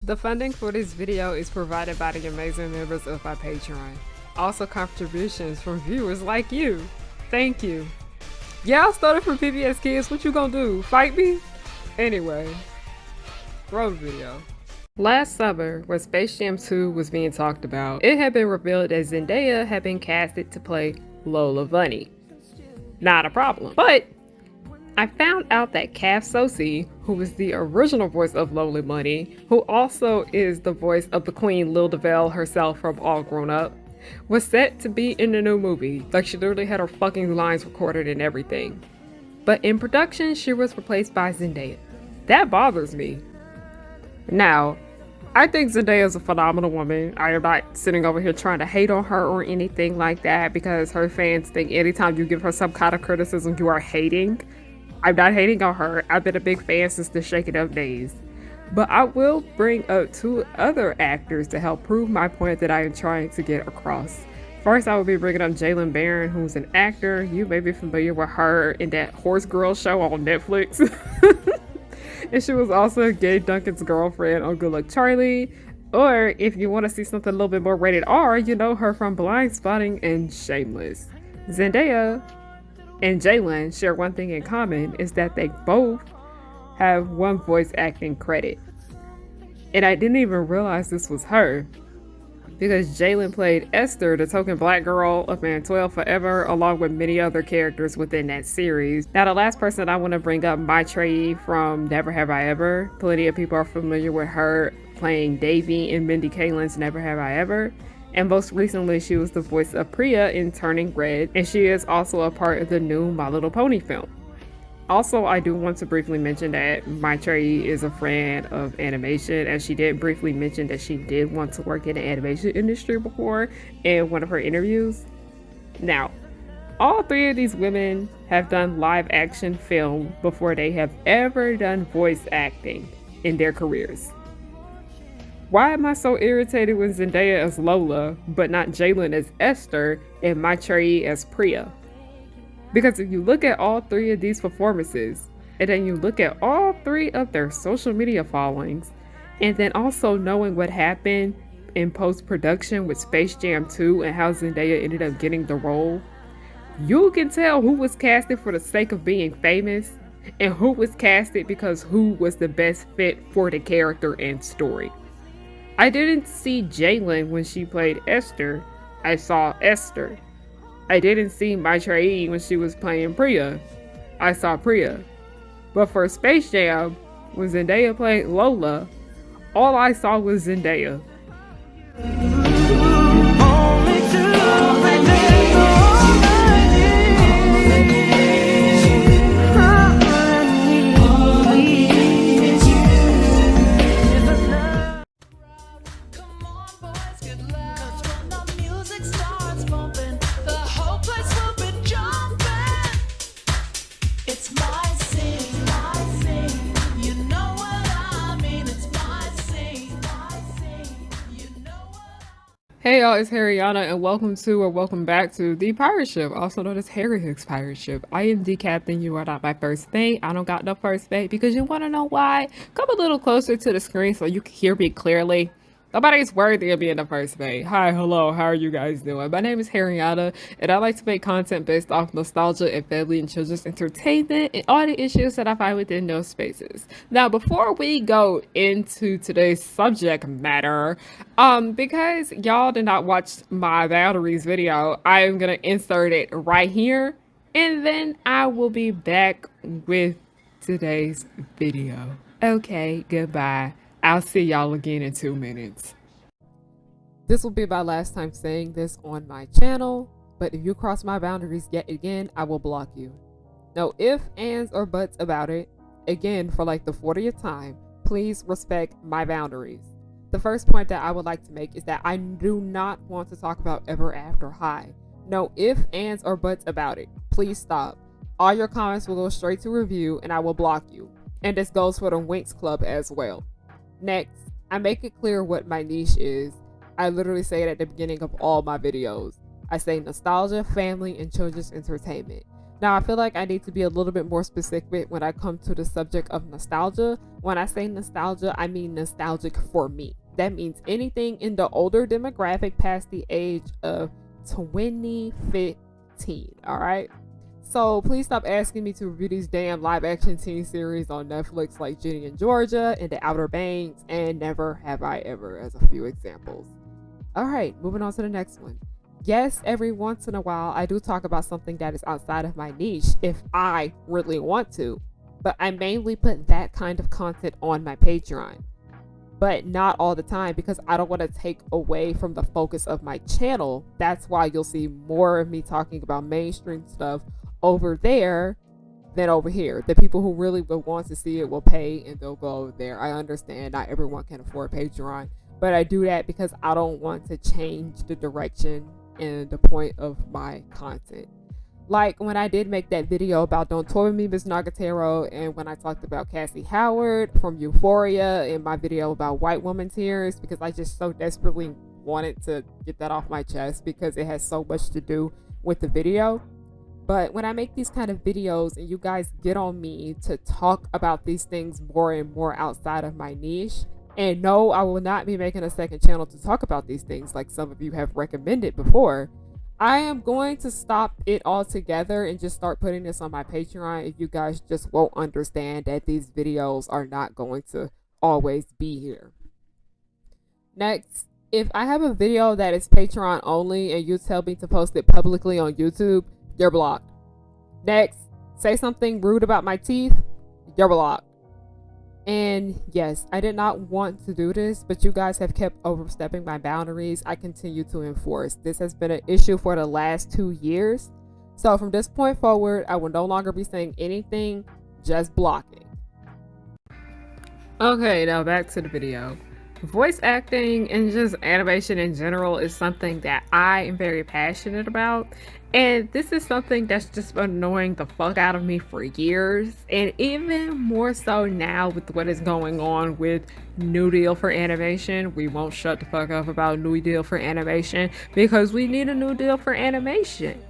The funding for this video is provided by the amazing members of my Patreon. Also contributions from viewers like you. Thank you. Yeah, I started from PBS Kids. What you gonna do? Fight me? Anyway, roll the video. Last summer, when Space Jam 2 was being talked about, it had been revealed that Zendaya had been casted to play Lola Bunny. Not a problem. But I found out that Kath Sosi, who was the original voice of Lola Bunny, who also is the voice of the Queen Lil DeVale herself from All Grown Up, was set to be in the new movie. Like, she literally had her fucking lines recorded and everything. But in production, she was replaced by Zendaya. That bothers me. Now, I think Zendaya is a phenomenal woman. I am not sitting over here trying to hate on her or anything like that, because her fans think anytime you give her some kind of criticism, you are hating. I'm not hating on her. I've been a big fan since the Shake It Up days. But I will bring up two other actors to help prove my point that I am trying to get across. First, I will be bringing up Jalen Barron, who's an actor. You may be familiar with her in that Horse Girl show on Netflix. And she was also Gay Duncan's girlfriend on Good Luck Charlie. Or if you want to see something a little bit more rated R, you know her from Blind Spotting and Shameless. Zendaya and Jalen share one thing in common, is that they both have one voice acting credit. And I didn't even realize this was her, because Jalen played Esther, the token black girl of Man 12 Forever, along with many other characters within that series. Now, the last person I want to bring up, maitreyi from Never Have I Ever. Plenty of people are familiar with her playing Davy in Mindy Kaling's Never Have I Ever. And most recently, she was the voice of Priya in Turning Red, and she is also a part of the new My Little Pony film. Also, I do want to briefly mention that maitreyi is a fan of animation, as she did briefly mention that she did want to work in the animation industry before in one of her interviews. Now, all three of these women have done live action film before they have ever done voice acting in their careers. Why am I so irritated with Zendaya as Lola, but not Jalen as Esther and maitreyi as Priya? Because if you look at all three of these performances, and then you look at all three of their social media followings, and then also knowing what happened in post-production with Space Jam 2 and how Zendaya ended up getting the role, you can tell who was casted for the sake of being famous, and who was casted because who was the best fit for the character and story. I didn't see Jalen when she played Esther, I saw Esther. I didn't see maitreyi when she was playing Priya, I saw Priya. But for Space Jam, when Zendaya played Lola, all I saw was Zendaya. Hey y'all, it's Harriyanna, and welcome back to the pirate ship, also known as Harriyannahook's pirate ship. I am the captain. You are not my first mate. I don't got no first mate, because you want to know why? Come a little closer to the screen so you can hear me clearly. Nobody's worthy of being the first mate. Hi, hello, how are you guys doing? My name is Harriyanna, and I like to make content based off nostalgia and family and children's entertainment and all the issues that I find within those spaces. Now, before we go into today's subject matter, because y'all did not watch my boundaries video, I am gonna insert it right here, and then I will be back with today's video. Okay, goodbye. I'll see y'all again in 2 minutes. This will be my last time saying this on my channel, but if you cross my boundaries yet again, I will block you. No ifs, ands, or buts about it. Again, for like the 40th time, please respect my boundaries. The first point that I would like to make is that I do not want to talk about Ever After High. No ifs, ands, or buts about it. Please stop. All your comments will go straight to review, and I will block you. And this goes for the Winx Club as well. Next, I make it clear what my niche is. I literally say it at the beginning of all my videos. I say nostalgia, family, and children's entertainment. Now, I feel like I need to be a little bit more specific when I come to the subject of nostalgia. When I say nostalgia, I mean nostalgic for me. That means anything in the older demographic past the age of 2015, all right? So please stop asking me to review these damn live action teen series on Netflix like Ginny and Georgia and The Outer Banks and Never Have I Ever as a few examples. All right, moving on to the next one. Yes, every once in a while, I do talk about something that is outside of my niche if I really want to, but I mainly put that kind of content on my Patreon. But not all the time because I don't want to take away from the focus of my channel. That's why you'll see more of me talking about mainstream stuff over there than over here. The people who really will want to see it will pay and they'll go over there. I understand not everyone can afford Patreon, but I do that because I don't want to change the direction and the point of my content. Like when I did make that video about Don't Toy With Me, Miss Nagatero, and when I talked about Cassie Howard from Euphoria in my video about white woman tears, because I just so desperately wanted to get that off my chest because it has so much to do with the video. But when I make these kind of videos and you guys get on me to talk about these things more and more outside of my niche, and no, I will not be making a second channel to talk about these things like some of you have recommended before. I am going to stop it altogether and just start putting this on my Patreon if you guys just won't understand that these videos are not going to always be here. Next, if I have a video that is Patreon only and you tell me to post it publicly on YouTube, you're blocked. Next, say something rude about my teeth, you're blocked. And yes, I did not want to do this, but you guys have kept overstepping my boundaries. I continue to enforce. This has been an issue for the last 2 years. So from this point forward, I will no longer be saying anything, just blocking. Okay, now back to the video. Voice acting and just animation in general is something that I am very passionate about. And this is something that's just been annoying the fuck out of me for years. And even more so now with what is going on with New Deal for animation. We won't shut the fuck up about New Deal for animation because we need a new deal for animation.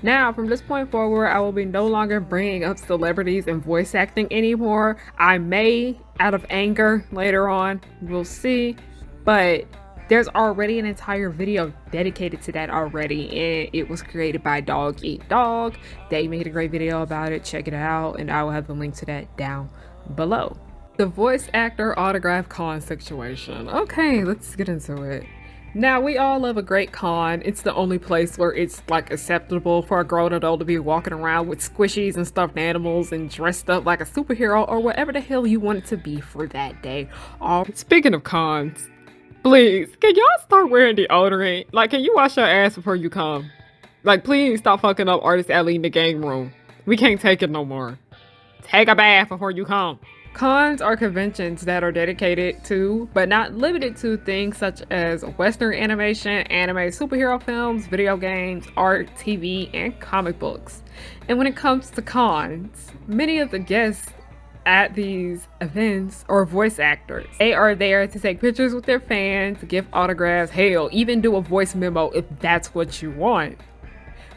Now, from this point forward, I will be no longer bringing up celebrities and voice acting anymore. I may, out of anger later on, we'll see, but there's already an entire video dedicated to that already, and it was created by Dog Eat Dog. They made a great video about it. Check it out, and I will have the link to that down below. The voice actor autograph con situation. Okay, let's get into it. Now, we all love a great con. It's the only place where it's like acceptable for a grown adult to be walking around with squishies and stuffed animals and dressed up like a superhero or whatever the hell you want it to be for that day. Speaking of cons, please, can y'all start wearing deodorant? Like, can you wash your ass before you come? Like, please stop fucking up Artist Alley in the game room. We can't take it no more. Take a bath before you come. Cons are conventions that are dedicated to, but not limited to, things such as Western animation, anime, superhero films, video games, art, TV, and comic books. And when it comes to cons, many of the guests at these events are voice actors. They are there to take pictures with their fans, give autographs, hell, even do a voice memo if that's what you want.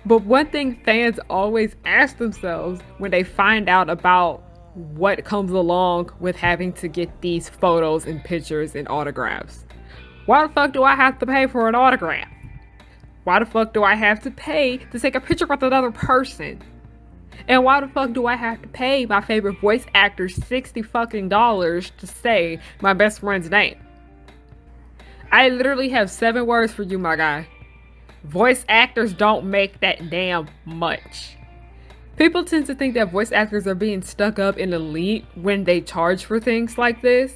But one thing fans always ask themselves when they find out about what comes along with having to get these photos and pictures and autographs. Why the fuck do I have to pay for an autograph? Why the fuck do I have to pay to take a picture with another person? And why the fuck do I have to pay my favorite voice actor $60 fucking dollars to say my best friend's name? I literally have 7 words for you, my guy. Voice actors don't make that damn much. People tend to think that voice actors are being stuck up and elite when they charge for things like this.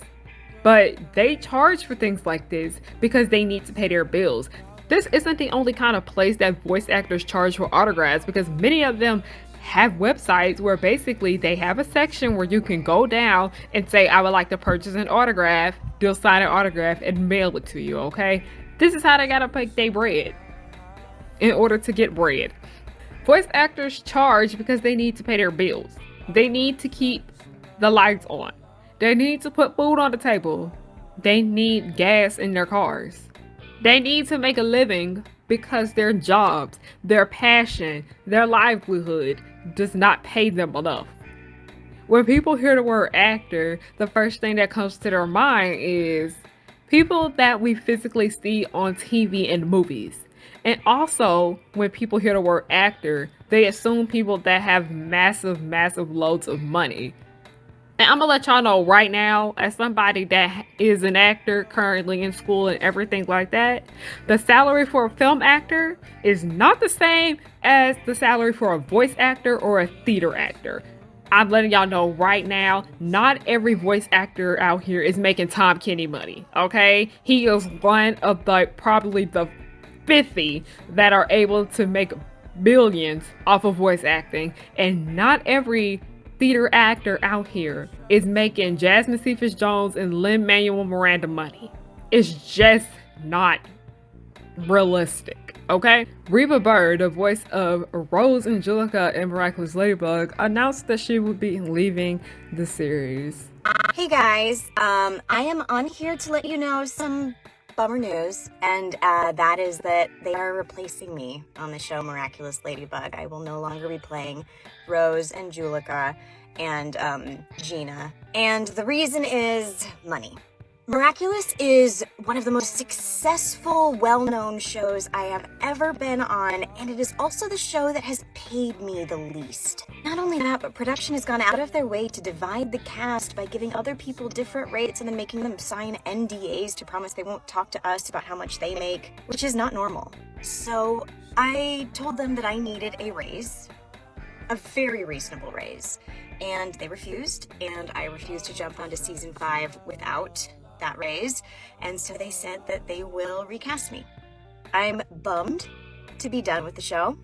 But they charge for things like this because they need to pay their bills. This isn't the only kind of place that voice actors charge for autographs, because many of them have websites where basically they have a section where you can go down and say, I would like to purchase an autograph. They'll sign an autograph and mail it to you, okay? This is how they gotta make their bread in order to get bread. Voice actors charge because they need to pay their bills. They need to keep the lights on. They need to put food on the table. They need gas in their cars. They need to make a living because their jobs, their passion, their livelihood does not pay them enough. When people hear the word actor, the first thing that comes to their mind is people that we physically see on TV and movies. And also, when people hear the word actor, they assume people that have massive, massive loads of money. And I'm gonna let y'all know right now, as somebody that is an actor currently in school and everything like that, the salary for a film actor is not the same as the salary for a voice actor or a theater actor. I'm letting y'all know right now, not every voice actor out here is making Tom Kenny money, okay? He is one of probably the 50 that are able to make billions off of voice acting, and not every theater actor out here is making Jasmine Cephas Jones and Lin-Manuel Miranda money. It's just not realistic, okay? Reba Bird, the voice of Rose Angelica in Miraculous Ladybug, announced that she would be leaving the series. Hey guys, I am on here to let you know some bummer news, and that is that they are replacing me on the show Miraculous Ladybug. I will no longer be playing Rose and Angelica and Gina, and the reason is money. Miraculous is one of the most successful, well-known shows I have ever been on, and it is also the show that has paid me the least. Not only that, but production has gone out of their way to divide the cast by giving other people different rates and then making them sign NDAs to promise they won't talk to us about how much they make, which is not normal. So I told them that I needed a raise, a very reasonable raise, and they refused, and I refused to jump onto season 5 without that raise, and so they said that they will recast me. I'm bummed to be done with the show,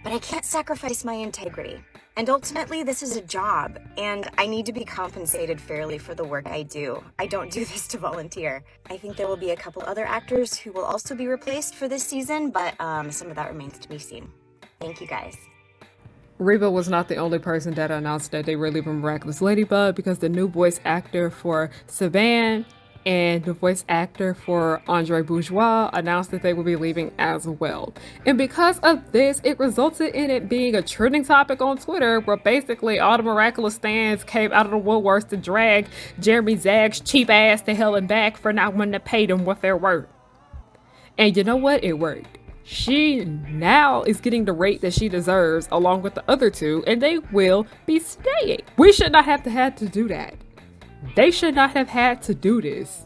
but I can't sacrifice my integrity. And ultimately, this is a job, and I need to be compensated fairly for the work I do. I don't do this to volunteer. I think there will be a couple other actors who will also be replaced for this season, but some of that remains to be seen. Thank you, guys. Reba was not the only person that announced that they were leaving Miraculous Ladybug, because the new voice actor for Saban and the voice actor for Andre Bourgeois announced that they will be leaving as well. And because of this, it resulted in it being a trending topic on Twitter, where basically all the Miraculous stans came out of the woodworks to drag Jeremy Zagg's cheap ass to hell and back for not wanting to pay them what they're worth. And you know what? It worked. She now is getting the rate that she deserves along with the other two, and they will be staying. We should not have to do that. They should not have had to do this.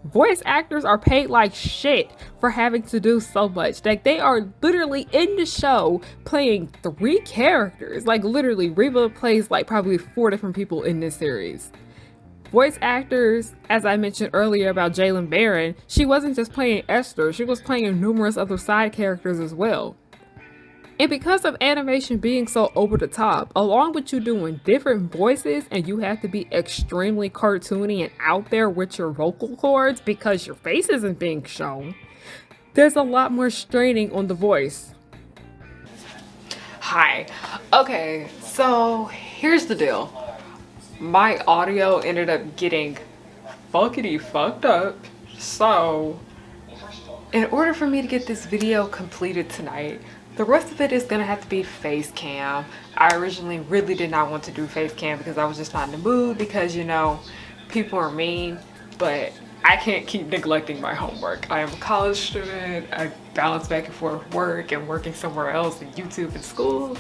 Voice actors are paid like shit for having to do so much. Like, they are literally in the show playing 3 characters. Like, literally, Reba plays like probably 4 different people in this series. Voice actors, as I mentioned earlier about Jalen Barron, she wasn't just playing Esther, she was playing numerous other side characters as well. And because of animation being so over the top, along with you doing different voices, and you have to be extremely cartoony and out there with your vocal cords because your face isn't being shown, there's a lot more straining on the voice. Hi. Okay, so here's the deal. My audio ended up getting fucked up, so in order for me to get this video completed tonight, the rest of it is gonna have to be face cam. I originally really did not want to do face cam because I was just not in the mood, because, you know, people are mean, but I can't keep neglecting my homework. I am a college student. I balance back and forth work and working somewhere else and YouTube and school.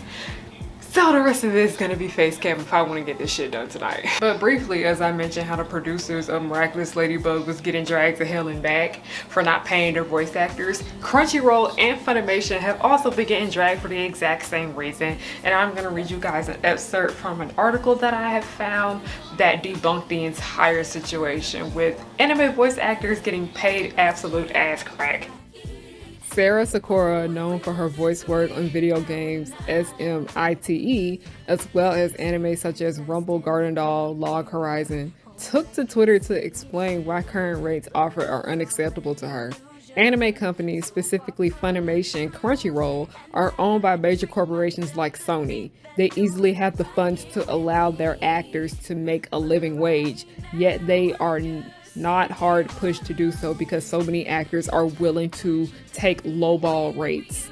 So the rest of it is gonna be face cam if I want to get this shit done tonight. But briefly, as I mentioned how the producers of Miraculous Ladybug was getting dragged to hell and back for not paying their voice actors, Crunchyroll and Funimation have also been getting dragged for the exact same reason. And I'm gonna read you guys an excerpt from an article that I have found that debunked the entire situation with anime voice actors getting paid absolute ass crack. Sarah Sakura, known for her voice work on video games SMITE, as well as anime such as Rumble Garden Doll, Log Horizon, took to Twitter to explain why current rates offered are unacceptable to her. Anime companies, specifically Funimation and Crunchyroll, are owned by major corporations like Sony. They easily have the funds to allow their actors to make a living wage, yet they are not hard pushed to do so because so many actors are willing to take lowball rates.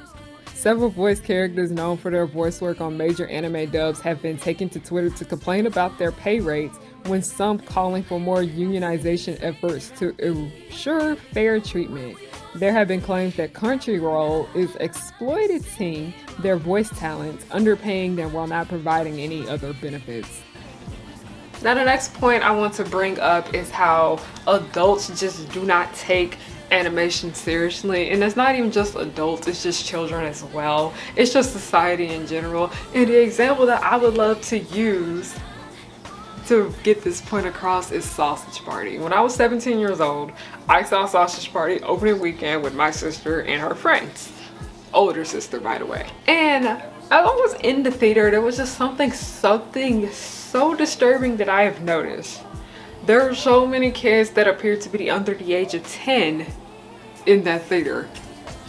Several voice characters known for their voice work on major anime dubs have been taken to Twitter to complain about their pay rates, when some calling for more unionization efforts to ensure fair treatment. There have been claims that Crunchyroll is exploiting their voice talents, underpaying them while not providing any other benefits. Now the next point I want to bring up is how adults just do not take animation seriously, and it's not even just adults, it's just children as well. It's just society in general. And the example that I would love to use to get this point across is Sausage Party. When I was 17 years old, I saw Sausage Party opening weekend with my sister and her friends. Older sister, by the way. And as I was in the theater, there was just something so disturbing that I have noticed. There are so many kids that appear to be under the age of 10 in that theater.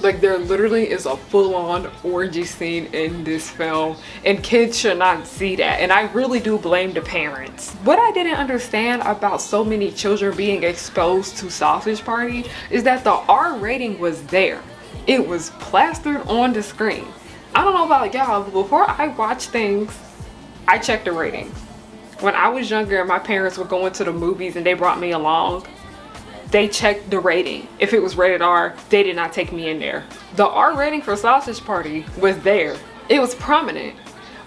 Like, there literally is a full-on orgy scene in this film, and kids should not see that. And I really do blame the parents. What I didn't understand about so many children being exposed to Sausage Party is that the R rating was there. It was plastered on the screen. I don't know about y'all, but before I watch things, I check the ratings. When I was younger and my parents were going to the movies and they brought me along, they checked the rating. If it was rated R, they did not take me in there. The R rating for Sausage Party was there. It was prominent.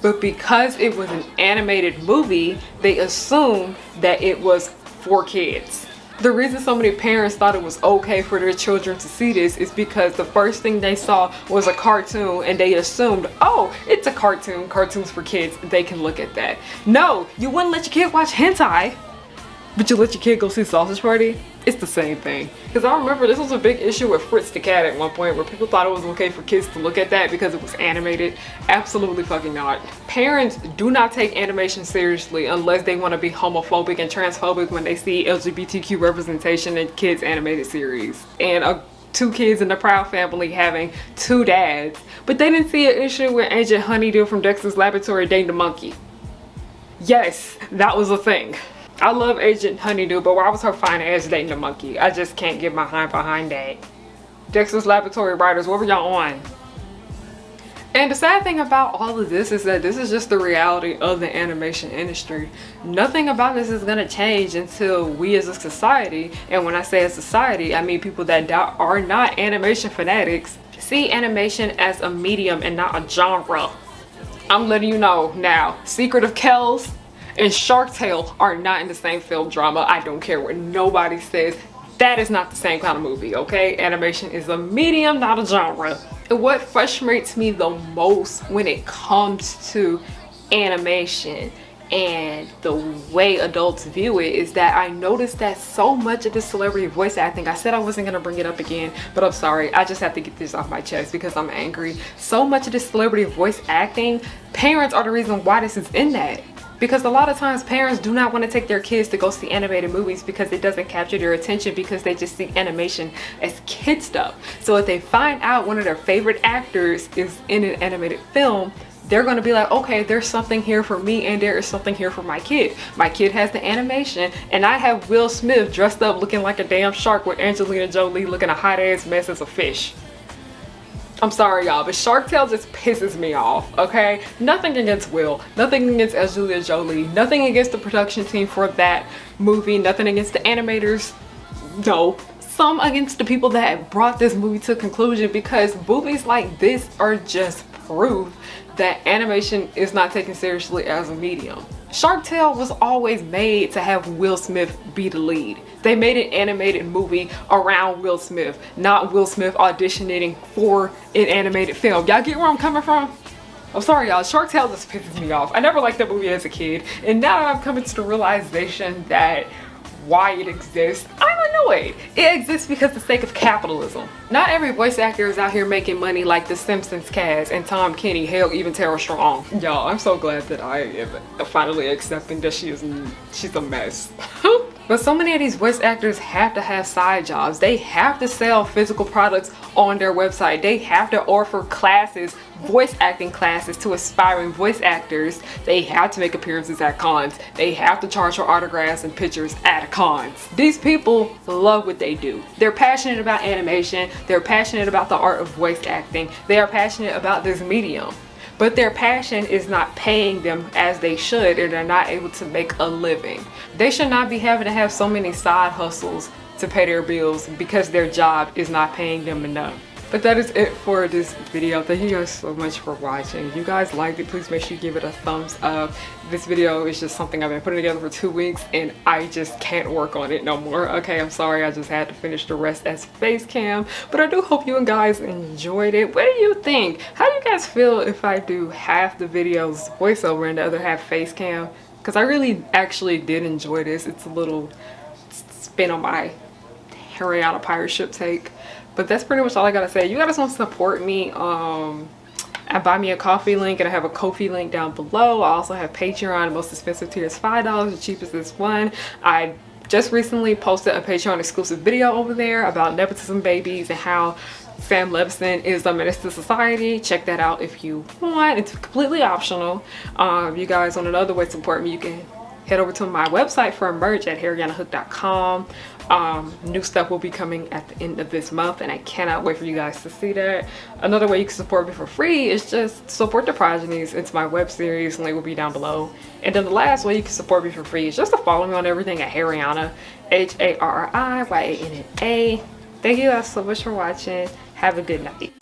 But because it was an animated movie, they assumed that it was for kids. The reason so many parents thought it was okay for their children to see this is because the first thing they saw was a cartoon, and they assumed, oh, it's a cartoon, cartoons for kids, they can look at that. No, you wouldn't let your kid watch hentai, but you let your kid go see Sausage Party? It's the same thing. Because I remember this was a big issue with Fritz the Cat at one point, where people thought it was okay for kids to look at that because it was animated. Absolutely fucking not. Parents do not take animation seriously unless they want to be homophobic and transphobic when they see LGBTQ representation in kids' animated series. And two kids in the Proud Family having two dads. But they didn't see an issue with Agent Honeydew from Dexter's Laboratory dating the monkey. Yes, that was a thing. I love Agent Honeydew, but why was her fine ass dating the monkey? I just can't get behind that. Dexter's Laboratory writers, what were y'all on? And the sad thing about all of this is that this is just the reality of the animation industry. Nothing about this is gonna change until we as a society, and when I say a society, I mean people that are not animation fanatics, see animation as a medium and not a genre. I'm letting you know now, Secret of Kells and Shark Tale are not in the same film drama. I don't care what nobody says. That is not the same kind of movie, okay? Animation is a medium, not a genre. And what frustrates me the most when it comes to animation and the way adults view it is that I noticed that so much of the celebrity voice acting, I said I wasn't gonna bring it up again, but I'm sorry, I just have to get this off my chest because I'm angry. So much of the celebrity voice acting, parents are the reason why this is in that. Because a lot of times parents do not want to take their kids to go see animated movies because it doesn't capture their attention, because they just see animation as kid stuff. So if they find out one of their favorite actors is in an animated film, they're going to be like, okay, there's something here for me and there is something here for my kid. My kid has the animation and I have Will Smith dressed up looking like a damn shark with Angelina Jolie looking a hot ass mess as a fish. I'm sorry y'all, but Shark Tale just pisses me off, okay? Nothing against Will, nothing against Angelina Jolie, nothing against the production team for that movie, nothing against the animators, no. Some against the people that brought this movie to conclusion, because movies like this are just proof that animation is not taken seriously as a medium. Shark Tale was always made to have Will Smith be the lead. They made an animated movie around Will Smith, not Will Smith auditioning for an animated film. Y'all get where I'm coming from? I'm sorry y'all, Shark Tale just pisses me off. I never liked that movie as a kid, and now that I'm coming to the realization that why it exists, I'm annoyed. It exists because of the sake of capitalism. Not every voice actor is out here making money like the Simpsons cast and Tom Kenny, hell, even Tara Strong. Y'all, I'm so glad that I am finally accepting that she's a mess. But so many of these voice actors have to have side jobs. They have to sell physical products on their website. They have to offer classes, voice acting classes to aspiring voice actors. They have to make appearances at cons. They have to charge for autographs and pictures at cons. These people love what they do. They're passionate about animation. They're passionate about the art of voice acting. They are passionate about this medium. But their passion is not paying them as they should, and they're not able to make a living. They should not be having to have so many side hustles to pay their bills because their job is not paying them enough. But that is it for this video. Thank you guys so much for watching. If you guys liked it, please make sure you give it a thumbs up. This video is just something I've been putting together for 2 weeks and I just can't work on it no more. Okay, I'm sorry, I just had to finish the rest as face cam. But I do hope you guys enjoyed it. What do you think? How do you guys feel if I do half the videos voiceover and the other half face cam? Because I really actually did enjoy this. It's a little spin on my Harriyanna pirate ship take. But that's pretty much all I gotta say. You guys want to support me, I buy me a coffee link, and I have a Ko-fi link down below. I also have Patreon. The most expensive tier is $5, the cheapest is $1. I just recently posted a Patreon exclusive video over there about nepotism babies and how Sam Levinson is a menace to society. Check that out if you want. It's completely optional. If you guys want another way to support me, you can head over to my website for merch at harriyannahook.com. New stuff will be coming at the end of this month and I cannot wait for you guys to see that. Another way you can support me for free is just support the Progenies. It's my web series, link will be down below. And then the last way you can support me for free is just to follow me on everything at Harriyanna, HARRIYANNA. Thank you guys so much for watching. Have a good night.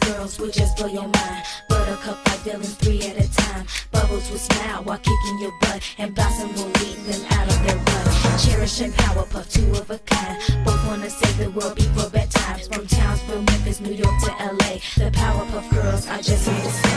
Girls will just blow your mind. Buttercup like villains 3 at a time. Bubbles will smile while kicking your butt, and Blossom will lead them out of their rut. Cherish and Powerpuff, 2 of a kind. Both wanna save the world before bedtime. From Townsville, Memphis, New York to LA. The Powerpuff Girls are just here to stay.